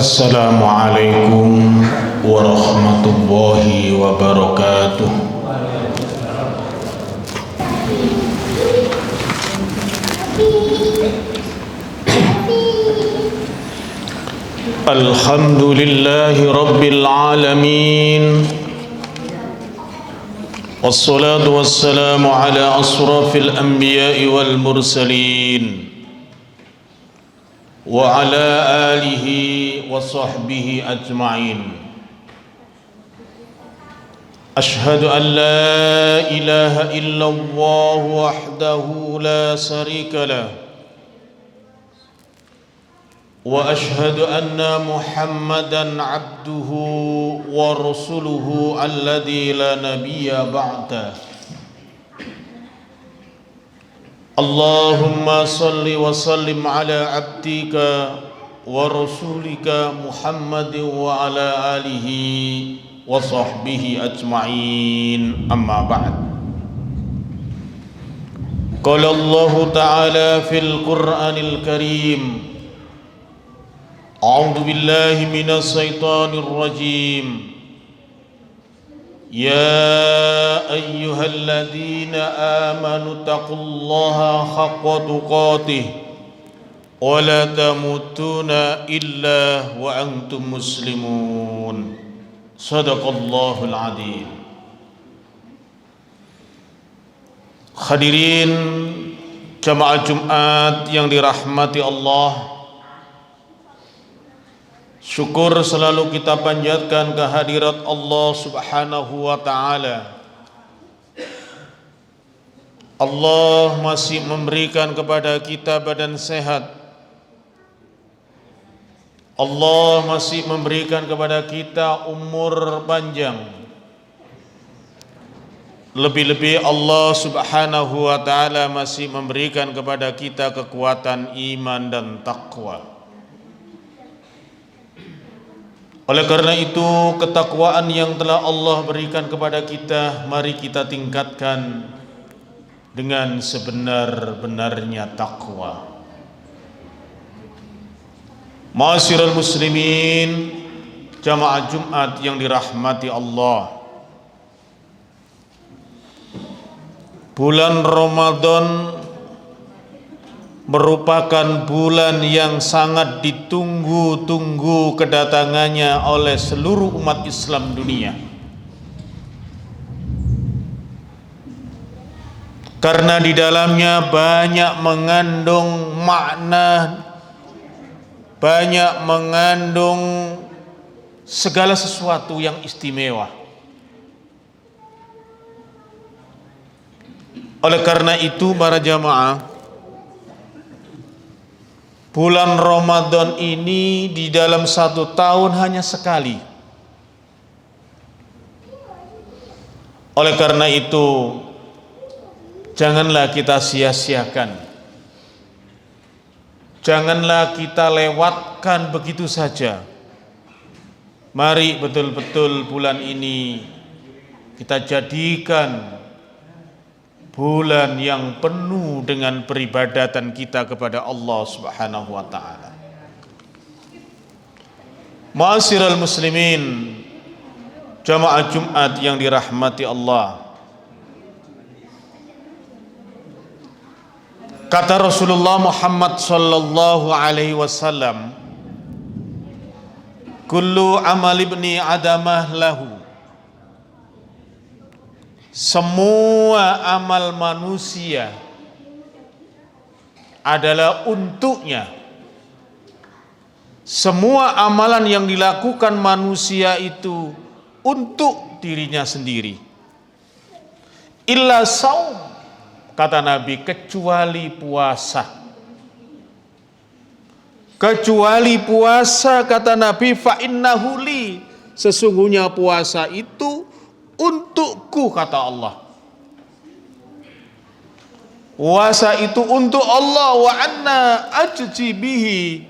Assalamualaikum warahmatullahi wabarakatuh. Alhamdulillahi rabbil alamin. Wassalatu wassalamu ala asrafil anbiya'i wal mursalin wa ala alihi wa sahbihi ajma'in. Ashhadu an la ilaha illallah wahdahu la sharika lah wa ashhadu anna Muhammadan abduhu wa rasuluhu alladzi la nabiyya ba'dah. Allahumma salli wa sallim ala abdika wa rasulika Muhammadin wa ala alihi wa sahbihi ajma'in, amma ba'd. Qala Allah ta'ala fil Qur'anil Karim, a'udzu billahi minas shaitanir rajim. Ya ayyuhalladzina amanu taqullaha haqqa tuqatih wa la tamutunna illa wa antum muslimun. Shadaqallahul adzim. Hadirin jamaah Jumat yang dirahmati Allah, syukur selalu kita panjatkan kehadirat Allah Subhanahu wa ta'ala. Allah masih memberikan kepada kita badan sehat. Allah masih memberikan kepada kita umur panjang. Lebih-lebih Allah Subhanahu wa ta'ala masih memberikan kepada kita kekuatan iman dan taqwa. Oleh karena itu, ketakwaan yang telah Allah berikan kepada kita, mari kita tingkatkan dengan sebenar-benarnya takwa. Ma'asyiral muslimin, jamaah Jumat yang dirahmati Allah, bulan Ramadan merupakan bulan yang sangat ditunggu-tunggu kedatangannya oleh seluruh umat Islam dunia. Karena di dalamnya banyak mengandung makna, banyak mengandung segala sesuatu yang istimewa. Oleh karena itu para jamaah, bulan Ramadan ini di dalam satu tahun hanya sekali. Oleh karena itu, janganlah kita sia-siakan. Janganlah kita lewatkan begitu saja. Mari betul-betul bulan ini kita jadikan bulan yang penuh dengan peribadatan kita kepada Allah Subhanahu wa ta'ala. Ma'asyiral muslimin, jamaah Jumat yang dirahmati Allah, kata Rasulullah Muhammad sallallahu alaihi wasallam, kullu amal ibni adamah lahu. Semua amal manusia adalah untuknya. Semua amalan yang dilakukan manusia itu untuk dirinya sendiri. Illa saum, kata Nabi, kecuali puasa. Kecuali puasa, kata Nabi, fa innahu li, sesungguhnya puasa itu untukku, kata Allah. Puasa itu untuk Allah, wa anna ajzi bihi,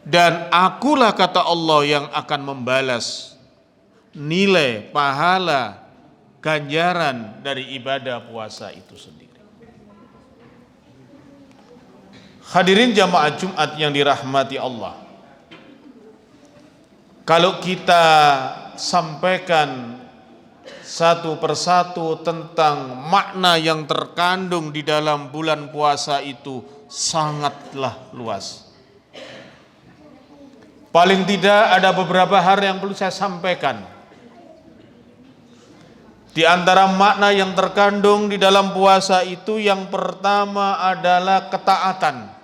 dan akulah, kata Allah, yang akan membalas nilai, pahala, ganjaran dari ibadah puasa itu sendiri. Hadirin jamaah Jumat yang dirahmati Allah, kalau kita sampaikan satu persatu tentang makna yang terkandung di dalam bulan puasa itu sangatlah luas. Paling tidak ada beberapa hal yang perlu saya sampaikan. Di antara makna yang terkandung di dalam puasa itu yang pertama adalah ketaatan.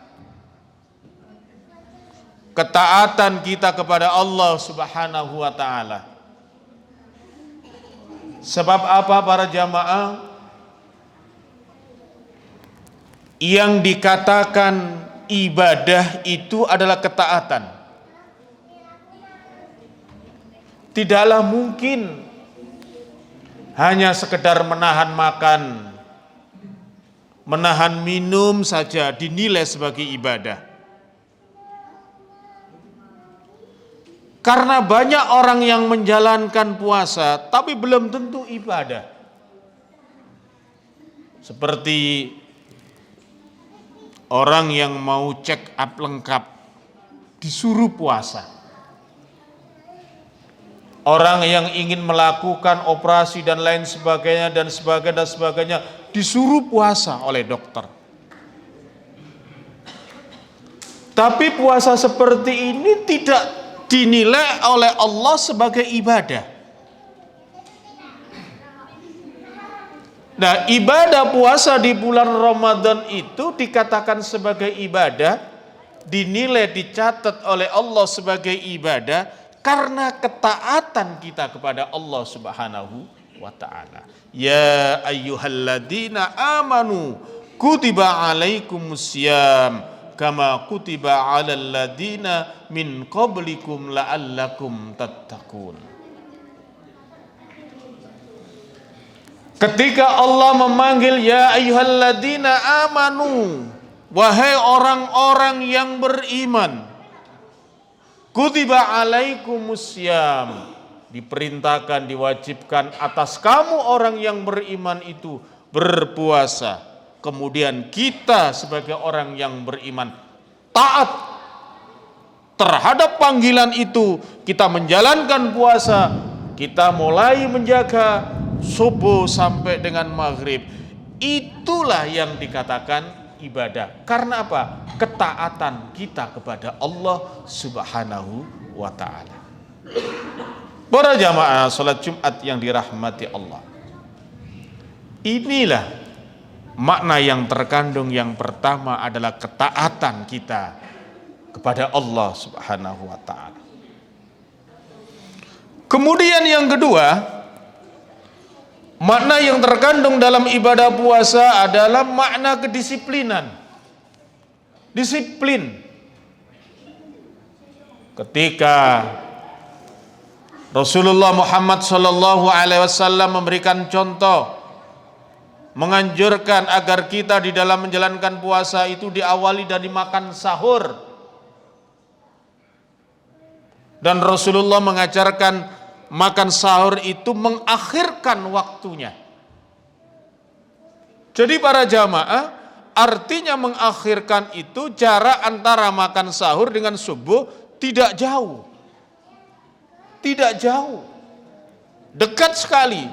Ketaatan kita kepada Allah Subhanahu wa taala. Sebab apa para jamaah? Yang dikatakan ibadah itu adalah ketaatan. Tidaklah mungkin hanya sekedar menahan makan, menahan minum saja dinilai sebagai ibadah. Karena banyak orang yang menjalankan puasa tapi belum tentu ibadah. Seperti orang yang mau check up lengkap disuruh puasa. Orang yang ingin melakukan operasi dan lain sebagainya dan sebagainya disuruh puasa oleh dokter. Tapi puasa seperti ini tidak dinilai oleh Allah sebagai ibadah. Nah, ibadah puasa di bulan Ramadan itu dikatakan sebagai ibadah, dinilai dicatat oleh Allah sebagai ibadah karena ketaatan kita kepada Allah Subhanahu wa taala. Ya ayyuhalladzina amanu kutiba alaikumusiyam kama kutiba 'alal ladzina min qablikum la'allakum tattaqun. Ketika Allah memanggil ya ayyuhalladzina amanu, wahai orang-orang yang beriman, kutiba 'alaikumusiyam, diperintahkan, diwajibkan atas kamu orang yang beriman itu berpuasa. Kemudian kita sebagai orang yang beriman taat terhadap panggilan itu, kita menjalankan puasa, kita mulai menjaga subuh sampai dengan maghrib. Itulah yang dikatakan ibadah. Karena apa? Ketaatan kita kepada Allah Subhanahu wa ta'ala. Para jamaah salat Jumat yang dirahmati Allah, inilah makna yang terkandung. Yang pertama adalah ketaatan kita kepada Allah Subhanahu wa taala. Kemudian yang kedua, makna yang terkandung dalam ibadah puasa adalah makna kedisiplinan. Disiplin. Ketika Rasulullah Muhammad SAW memberikan contoh, menganjurkan agar kita di dalam menjalankan puasa itu diawali dari makan sahur. Dan Rasulullah mengajarkan makan sahur itu mengakhirkan waktunya. Jadi para jamaah, artinya mengakhirkan itu jarak antara makan sahur dengan subuh tidak jauh. Tidak jauh. Dekat sekali.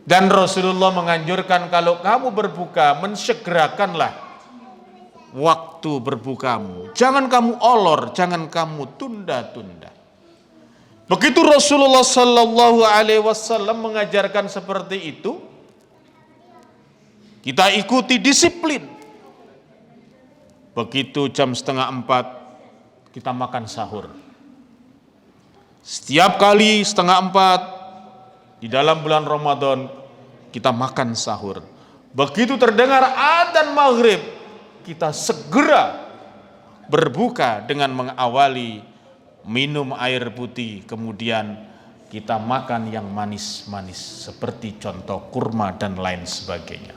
Dan Rasulullah menganjurkan kalau kamu berbuka, mensegerakanlah waktu berbukamu. Jangan kamu olor, jangan kamu tunda-tunda. Begitu Rasulullah Sallallahu Alaihi Wasallam mengajarkan seperti itu, kita ikuti disiplin. Begitu jam 3:30 kita makan sahur. Setiap kali 3:30 di dalam bulan Ramadan kita makan sahur. Begitu terdengar adzan maghrib, kita segera berbuka dengan mengawali minum air putih, kemudian kita makan yang manis-manis seperti contoh kurma dan lain sebagainya.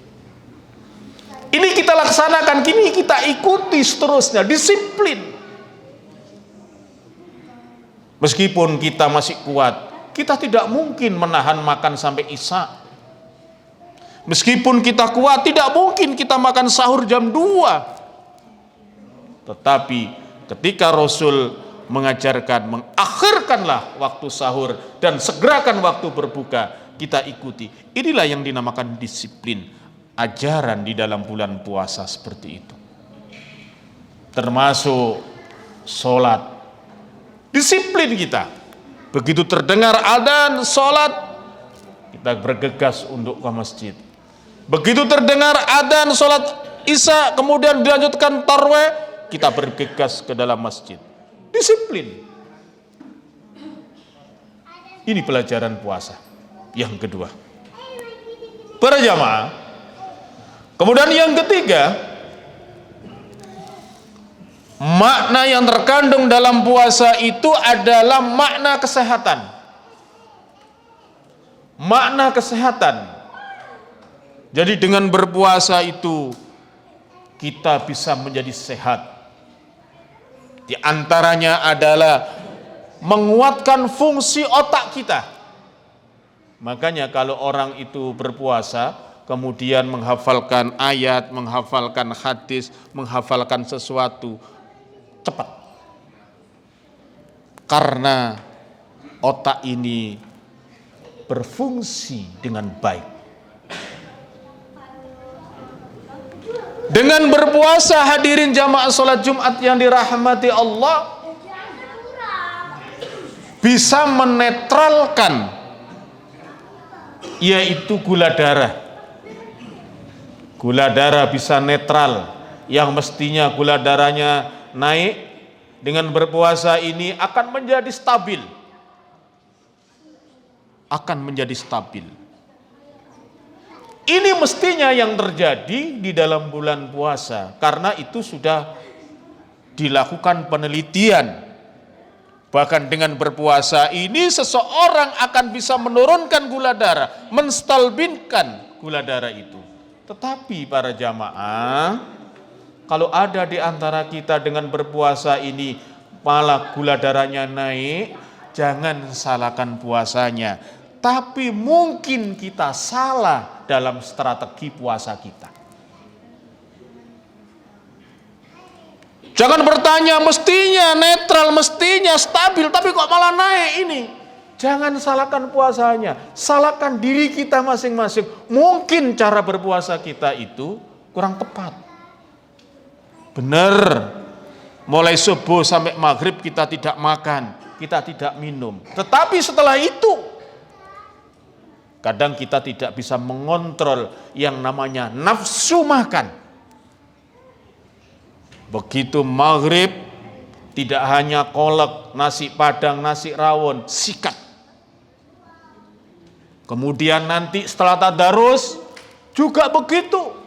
Ini kita laksanakan, kini kita ikuti seterusnya, disiplin. Meskipun kita masih kuat, kita tidak mungkin menahan makan sampai isya. Meskipun kita kuat, tidak mungkin kita makan sahur jam 2. Tetapi ketika Rasul mengajarkan mengakhirkanlah waktu sahur dan segerakan waktu berbuka, kita ikuti. Inilah yang dinamakan disiplin, ajaran di dalam bulan puasa seperti itu. Termasuk sholat, disiplin kita. Begitu terdengar adzan sholat, kita bergegas untuk ke masjid. Begitu terdengar adzan sholat isya, kemudian dilanjutkan tarawih, kita bergegas ke dalam masjid. Disiplin. Ini pelajaran puasa yang kedua. Para jamaah, kemudian yang ketiga, makna yang terkandung dalam puasa itu adalah makna kesehatan. Makna kesehatan. Jadi dengan berpuasa itu kita bisa menjadi sehat. Di antaranya adalah menguatkan fungsi otak kita. Makanya kalau orang itu berpuasa, kemudian menghafalkan ayat, menghafalkan hadis, menghafalkan sesuatu, cepat. Karena otak ini berfungsi dengan baik. Dengan berpuasa, hadirin jamaah sholat Jumat yang dirahmati Allah, bisa menetralkan, yaitu gula darah. Gula darah bisa netral, yang mestinya gula darahnya naik, dengan berpuasa ini akan menjadi stabil. Akan menjadi stabil. Ini mestinya yang terjadi di dalam bulan puasa, karena itu sudah dilakukan penelitian. Bahkan dengan berpuasa ini seseorang akan bisa menurunkan gula darah, menstabilkan gula darah itu. Tetapi para jamaah, kalau ada di antara kita dengan berpuasa ini malah gula darahnya naik, jangan salahkan puasanya. Tapi mungkin kita salah dalam strategi puasa kita. Jangan bertanya mestinya netral, mestinya stabil, tapi kok malah naik ini. Jangan salahkan puasanya, salahkan diri kita masing-masing. Mungkin cara berpuasa kita itu kurang tepat. Benar, mulai subuh sampai maghrib kita tidak makan, kita tidak minum. Tetapi setelah itu, kadang kita tidak bisa mengontrol yang namanya nafsu makan. Begitu maghrib, tidak hanya kolak, nasi padang, nasi rawon, sikat. Kemudian nanti setelah tadarus, juga begitu.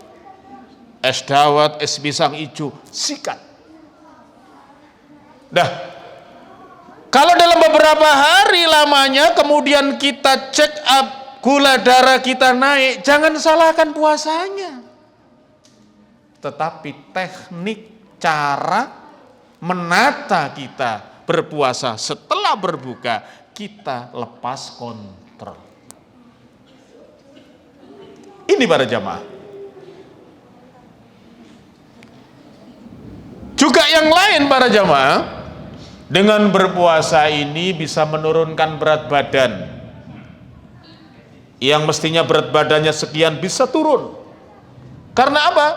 Es dawet, es pisang hijau, sikat. Dah, kalau dalam beberapa hari lamanya, kemudian kita check up, gula darah kita naik, jangan salahkan puasanya. Tetapi teknik, cara menata kita berpuasa setelah berbuka, kita lepas kontrol. Ini para jamaah. Juga yang lain para jamaah, dengan berpuasa ini bisa menurunkan berat badan. Yang mestinya berat badannya sekian bisa turun. Karena apa?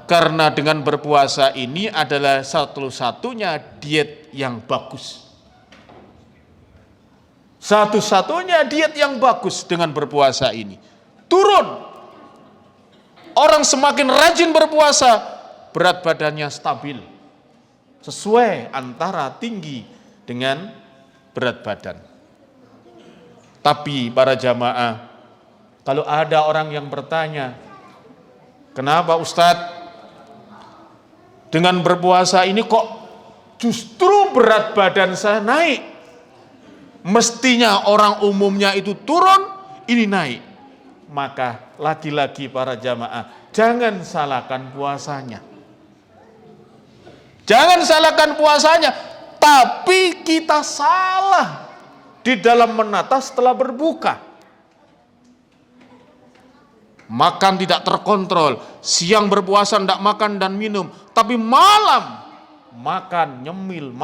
Karena dengan berpuasa ini adalah satu-satunya diet yang bagus. Satu-satunya diet yang bagus dengan berpuasa ini. Turun. Orang semakin rajin berpuasa, berat badannya stabil. Sesuai antara tinggi dengan berat badan. Tapi para jamaah, kalau ada orang yang bertanya, kenapa Ustadz dengan berpuasa ini kok justru berat badan saya naik? Mestinya orang umumnya itu turun, ini naik. Maka lagi-lagi para jamaah, jangan salahkan puasanya. Jangan salahkan puasanya, tapi kita salah di dalam menata setelah berbuka. Makan tidak terkontrol, siang berpuasa tidak makan dan minum, tapi malam makan nyemil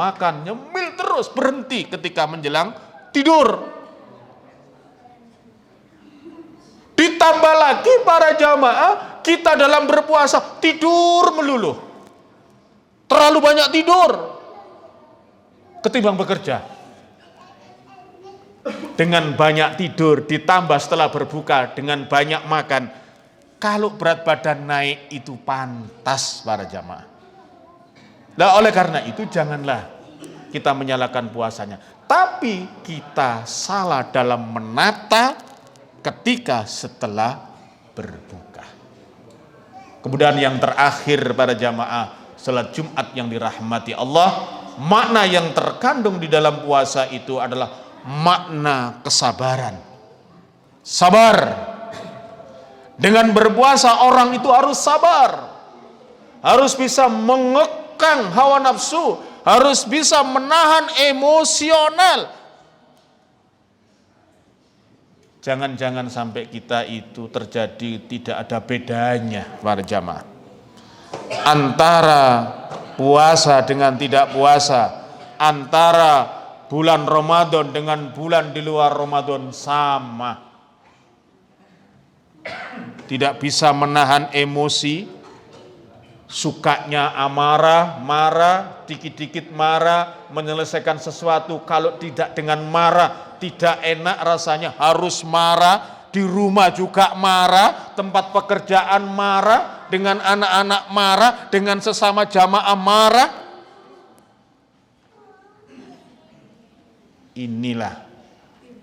terus. harus berhenti ketika menjelang tidur. Ditambah lagi para jamaah, kita dalam berpuasa tidur melulu. Terlalu banyak tidur ketimbang bekerja. Dengan banyak tidur ditambah setelah berbuka dengan banyak makan, kalau berat badan naik itu pantas para jamaah. Nah, oleh karena itu janganlah kita menyalahkan puasanya, tapi kita salah dalam menata ketika setelah berbuka. Kemudian yang terakhir para jamaah, salat Jumat yang dirahmati Allah, makna yang terkandung di dalam puasa itu adalah makna kesabaran. Sabar. Dengan berpuasa orang itu harus sabar. Harus bisa mengekang hawa nafsu, harus bisa menahan emosional. Jangan-jangan sampai kita itu terjadi tidak ada bedanya para jamaah antara puasa dengan tidak puasa, antara bulan Ramadan dengan bulan di luar Ramadan sama. Tidak bisa menahan emosi, sukanya amarah, marah, dikit-dikit marah, menyelesaikan sesuatu kalau tidak dengan marah, tidak enak rasanya, harus marah, di rumah juga marah, tempat pekerjaan marah, dengan anak-anak marah, dengan sesama jamaah marah. Inilah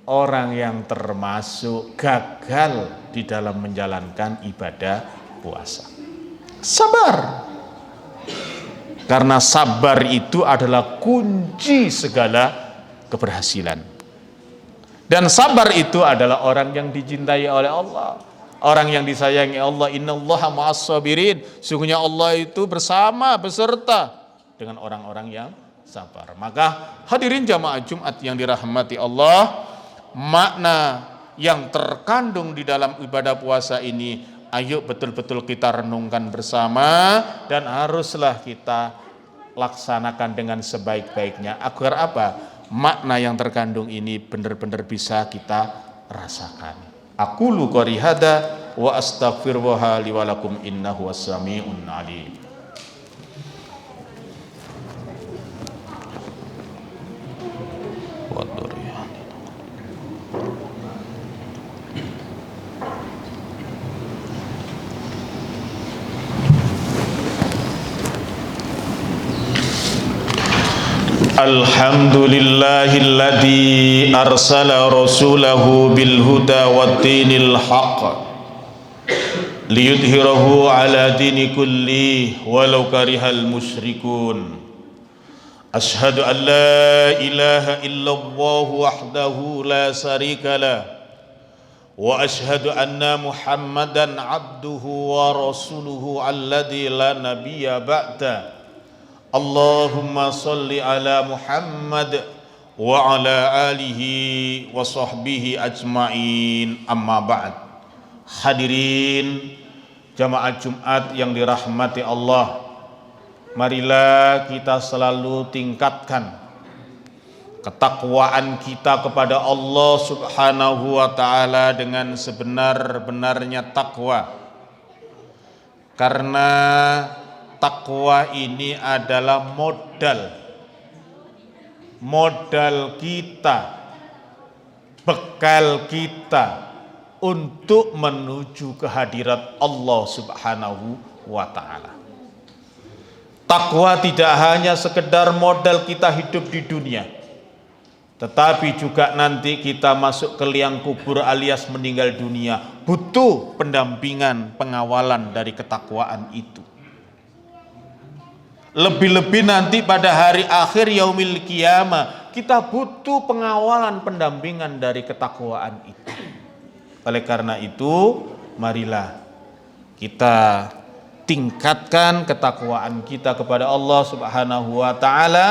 orang yang termasuk gagal di dalam menjalankan ibadah puasa. Sabar. Karena sabar itu adalah kunci segala keberhasilan. Dan sabar itu adalah orang yang dicintai oleh Allah, orang yang disayangi Allah. Innallaha ma'as sabirin. Sungguhnya Allah itu beserta dengan orang-orang yang sabar. Maka hadirin jamaah Jumat yang dirahmati Allah, makna yang terkandung di dalam ibadah puasa ini, ayo betul-betul kita renungkan bersama dan haruslah kita laksanakan dengan sebaik-baiknya. Agar apa? Makna yang terkandung ini benar-benar bisa kita rasakan. Aqulu qouli hadza wa astaghfirullah li wa lakum innahu was-sami'un 'alim. Alhamdulillahilladzi arsala rasulahu bil huda waddinil haqq liyudhhirahu ala dini kulli walau karihal musyrikun. Ashhadu an la ilaha illallah wahdahu la syarika lah wa ashhadu anna muhammadan abduhu wa rasuluhu alladzi la nabiyya ba'da. Allahumma salli ala Muhammad wa ala alihi wa sahbihi ajma'in, amma ba'd. Hadirin jamaah Jumat yang dirahmati Allah, marilah kita selalu tingkatkan ketakwaan kita kepada Allah Subhanahu wa ta'ala dengan sebenar-benarnya takwa. Karena takwa ini adalah modal kita, bekal kita untuk menuju kehadirat Allah Subhanahu wa ta'ala. Takwa tidak hanya sekedar modal kita hidup di dunia, tetapi juga nanti kita masuk ke liang kubur alias meninggal dunia, butuh pendampingan, pengawalan dari ketakwaan itu. Lebih-lebih nanti pada hari akhir yaumil qiyamah, kita butuh pengawalan, pendampingan dari ketakwaan itu. Oleh karena itu, marilah kita tingkatkan ketakwaan kita kepada Allah Subhanahu wa ta'ala.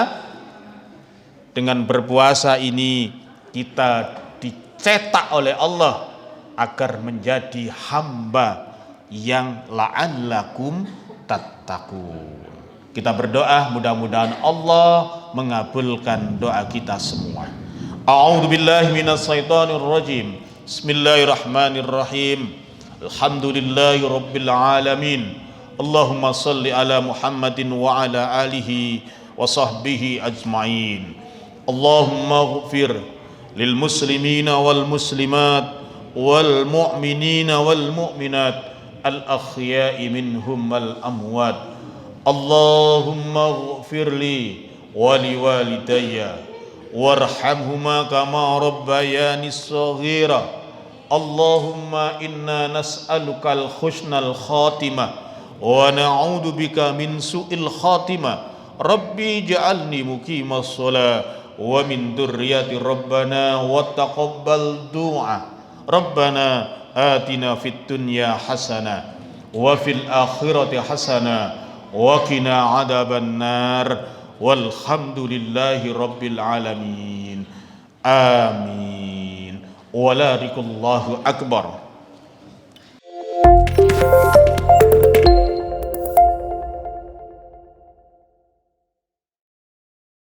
Dengan berpuasa ini kita dicetak oleh Allah agar menjadi hamba yang la'allakum tattaqun. Kita berdoa mudah-mudahan Allah mengabulkan doa kita semua. A'udzubillahi minasyaitonirrajim. Bismillahirrahmanirrahim. Alhamdulillahi rabbil alamin. Allahumma salli ala Muhammadin wa ala alihi wa sahbihi ajma'in. Allahumma ighfir lil muslimina wal muslimat wal mu'minina wal mu'minat al akhya'i minhum wal amwat. Allahumma ighfir li wa liwalidayya warhamhuma kama rabbayani shaghira. Allahumma inna nas'alukal husnal khatimah wa na'udzu bika min su'il khatimah. Rabbi ja'alni muqimas shalah wa min dzurriyyati rabbana wa taqabbal du'a. Rabbana atina fid dunya hasanah wa fil akhirati hasanah wa qina adzaban nar. Walhamdulillahi rabbil alamin. Amin. Walarikullahu akbar.